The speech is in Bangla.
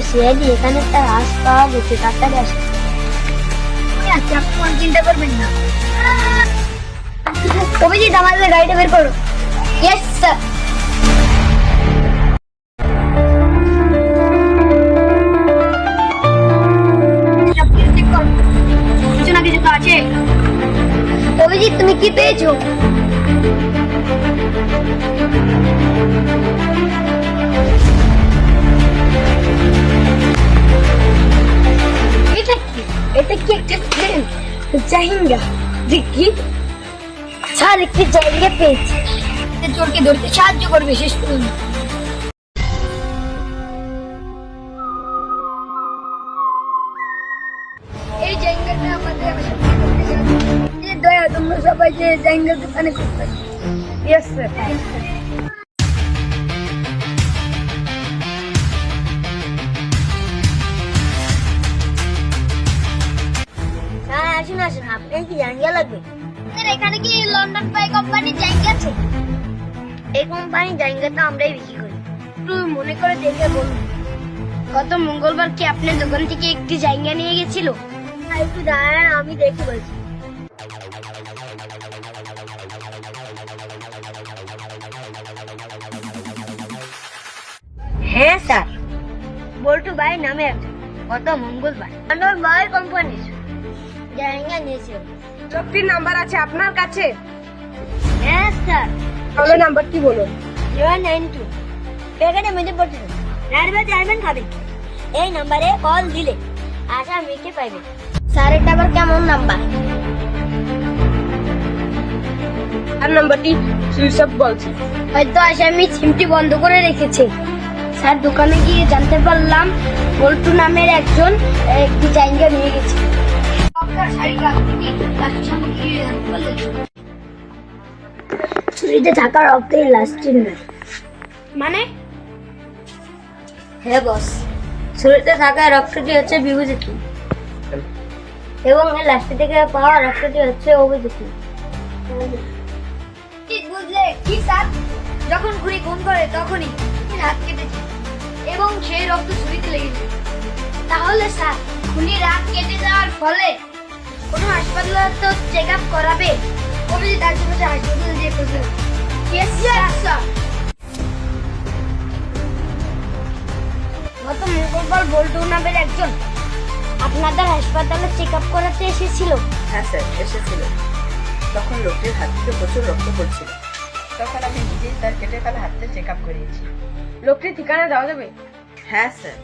সিআইডি এখানে একটা লাশ পাওয়া গেছে, তাড়াতাড়ি আসে। আচ্ছা, আপনি কোনো চিন্তা করবেন না। অভিজিৎ, আমাদের গাড়িটা বের করো। Yes sir. অভিজিৎ, তুমি কি পেয়েছো? এটা কি একটা ট্রেন? জাহিঙ্গা দেখি স্যার, একটি জায়গা পেয়েছি, চোরকে ধরতে সাহায্য করবে শেষ পর্যন্ত। এই জায়গাটা আমাদের দয়া, তোমরা সবাই যে জায়গার দোকানে করতে। Yes sir. আসুন আসুন, আপনার কি জায়গা লাগবে? এখানে কি লন্ডন পাই কোম্পানির জায়গা আছে? এই কোম্পানির জায়গাটা আমরাই বিক্রি করি, একটু মনে করে দেখে বলুন। গত মঙ্গলবার কি আপনার দোকান থেকে একটি জায়গা নিয়ে গেছিল? একটু দাঁড়ান, আমি দেখে বলছি। হ্যাঁ স্যার, বল্টু ভাই নামে গত মঙ্গলবার লন্ডন পাই কোম্পানির জায়গা নিয়েছিল। লোকটির নাম্বার আছে আপনার কাছে? হ্যাঁ স্যার। তাহলে নাম্বারটি বলুন। 092 প্যাকেটের মধ্যে পড়ছে, রাইডবার চেয়ারম্যান খাবেন। এই নাম্বারে কল দিলে আসামিকে পাইবে। স্যার, এটা আবার কেমন নাম্বার? আর নাম্বারটি সুইচ অফ বলছে। হয়তো আসামি সিমটি বন্ধ করে রেখেছে। স্যার, দোকানে গিয়ে জানতে পারলাম বল্টু নামের একজন একটি জায়গা নিয়ে গেছে। চুরিতে থাকা রক্তের লাশটি নয়। মানে? হ্যাঁ বস, চুরিতে থাকা রক্তটি হচ্ছে বিভূতির এবং এই লাশটি থেকে পাওয়া রক্তটি হচ্ছে অভিজিৎ। বুঝলে কি স্যার, যখন খুনি খুন করে তখনই হাত কেটেছে এবং সেই রক্ত ছুরিতে লেগেছে। তাহলে স্যার, খুনির হাত কেটে যাওয়ার ফলে কোনো হাসপাতালে তো চেক আপ করাবে। অভিজিৎ আশেপাশে হাসপাতালে যেয়ে খুঁজবে। গত মঙ্গলবার বল্টু নামের একজন আপনাদের হাসপাতালে চেক আপ করাতে এসেছিল। হ্যাঁ স্যার, এসেছিল। তখন লোকটির হাত থেকে প্রচুর রক্ত পড়ছিল। তখন আমি নিজেই তার কেটে ফেলা হাতটা চেক আপ করিয়েছি। লোকটির ঠিকানা দেওয়া যাবে? হ্যাঁ স্যার।